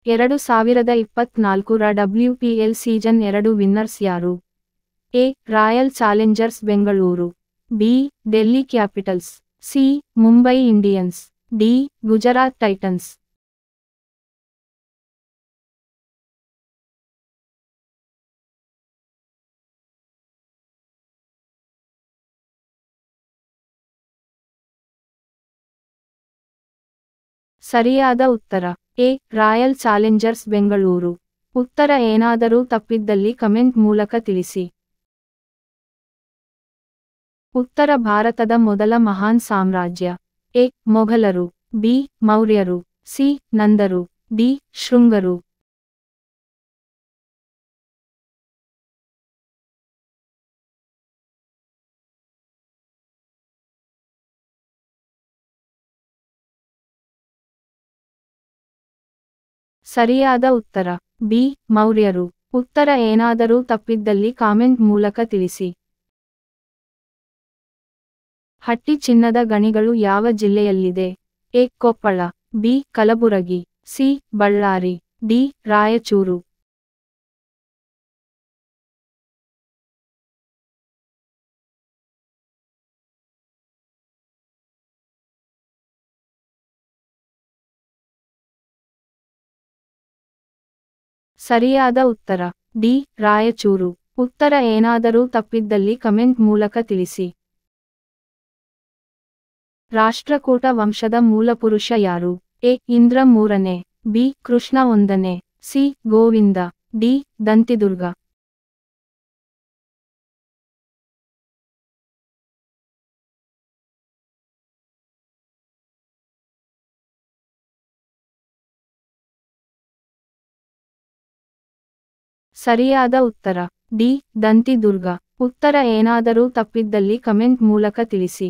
2024 ರ WPL season 2 winners ಯಾರು? A. Royal Challengers Bengaluru. B. Delhi capitals. C. Mumbai Indians. D. Gujarat Titans. ಸರಿಯಾದ ಉತ್ತರ ಎ. Royal Challengers Bengaluru. ಉತ್ತರ ಏನಾದರೂ ತಪ್ಪಿದ್ದಲ್ಲಿ ಕಮೆಂಟ್ ಮೂಲಕ ತಿಳಿಸಿ. ಉತ್ತರ ಭಾರತದ ಮೊದಲ ಮಹಾನ್ ಸಾಮ್ರಾಜ್ಯ. ಎ. ಮೊಘಲರು. ಬಿ. ಮೌರ್ಯರು. ಸಿ. ನಂದರು. ಡಿ. ಶೃಂಗರು. ಸರಿಯಾದ ಉತ್ತರ ಬಿ. ಮೌರ್ಯರು. ಉತ್ತರ ಏನಾದರೂ ತಪ್ಪಿದ್ದಲ್ಲಿ ಕಾಮೆಂಟ್ ಮೂಲಕ ತಿಳಿಸಿ. ಹಟ್ಟಿ ಚಿನ್ನದ ಗಣಿಗಳು ಯಾವ ಜಿಲ್ಲೆಯಲ್ಲಿದೆ? A. Koppal. B. Kalaburagi. C. Ballari. D. Raichur. ಸರಿಯಾದ ಉತ್ತರ ಡಿ. ರಾಯಚೂರು. ಉತ್ತರ ಏನಾದರೂ ತಪ್ಪಿದ್ದಲ್ಲಿ ಕಮೆಂಟ್ ಮೂಲಕ ತಿಳಿಸಿ. ರಾಷ್ಟ್ರಕೂಟ ವಂಶದ ಮೂಲಪುರುಷ ಯಾರು? ಎ. ಇಂದ್ರ ಮೂರನೇ. ಬಿ. ಕೃಷ್ಣ ಒಂದನೇ. ಸಿ. ಗೋವಿಂದ. ಡಿ. ದಂತಿದುರ್ಗ. ಸರಿಯಾದ ಉತ್ತರ ಡಿ. ದಂತಿದುರ್ಗ. ಉತ್ತರ ಏನಾದರೂ ತಪ್ಪಿದ್ದಲ್ಲಿ ಕಮೆಂಟ್ ಮೂಲಕ ತಿಳಿಸಿ.